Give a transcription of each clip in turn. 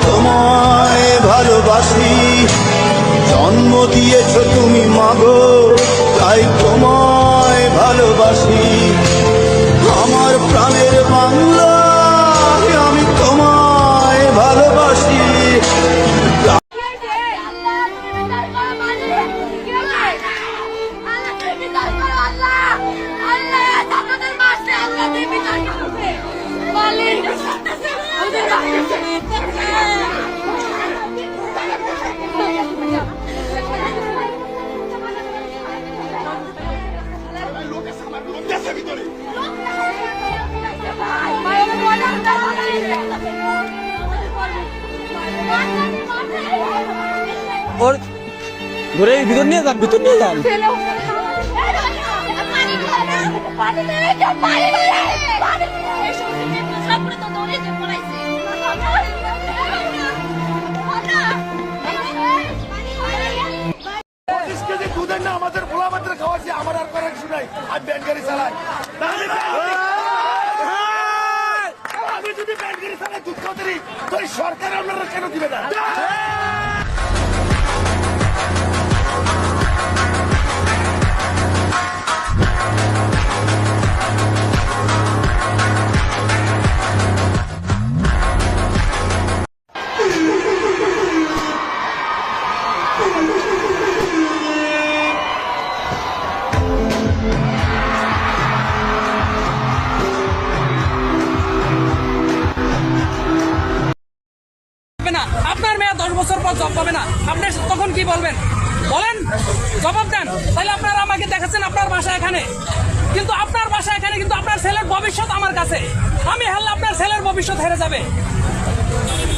তোমায় ভালোবাসি, জন্ম দিয়েছ তুমি মাগো, তাই তোমায় ভালোবাসি। আমার প্রাণের বাংলা, আমি তোমায় ভালোবাসি। ওর ধরে ভিতর নিয়ে যান, ভিতর নিয়ে যান। দুধের না আমাদের ভোলা মাত্র খাওয়াচ্ছি, আমার আর করার কিছু নাই। আমি ব্যান গাড়ি চালাই, আমি যদি ব্যান গাড়ি চালাই দুধ খাওয়াতে তো সরকার আপনারা কেন দিবে না? আপনার মেয়ে 10 বছর পর জব পাবে না, আপনি তখন কি বলবেন বলেন? জবাব দেন। তাহলে আপনারা আমাকে দেখাচ্ছেন আপনার বাসা এখানে, কিন্তু আপনার বাসা এখানে, কিন্তু আপনার ছেলের ভবিষ্যৎ আমার কাছে। আমি হারলে আপনার ছেলের ভবিষ্যৎ হেরে যাবে।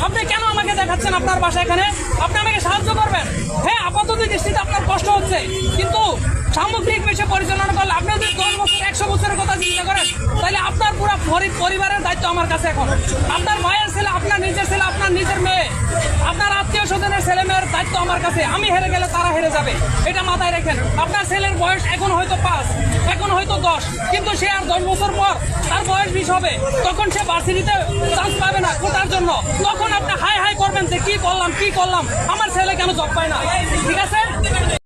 আপনি কেন আমাকে দেখাচ্ছেন আপনার বাসা এখানে? আপনি আমাকে সাহায্য করবেন। হ্যাঁ, আপাতত দৃষ্টিতে আপনার কষ্ট হচ্ছে, কিন্তু সামগ্রিক বিষয় পরিচালনা করলে আপনি যদি 10 বছর 100 বছরের কথা চিন্তা করেন, তাহলে আপনার পুরো পরিবারের দায়িত্ব আমার কাছে এখন। আপনার ভাইয়ের ছেলে, আপনার নিজের ছেলে, আপনার নিজের মেয়ে, আপনার আত্মীয় স্বজনের ছেলে মেয়ের দায়িত্ব আমার কাছে। আমি হেরে গেলে তারা হেরে যাবে, এটা মাথায় রাখেন। আপনার ছেলের বয়স এখন হয়তো 5, এখন হয়তো 10, কিন্তু সে আর 10 বছর পর তার বয়স 20 হবে, তখন সে ভার্সিটিতে চান্স পাবে না কোটার জন্য। তখন আপনি হাই হাই করবেন যে কি করলাম, আমার ছেলে কেন জব পায় না। ঠিক আছে?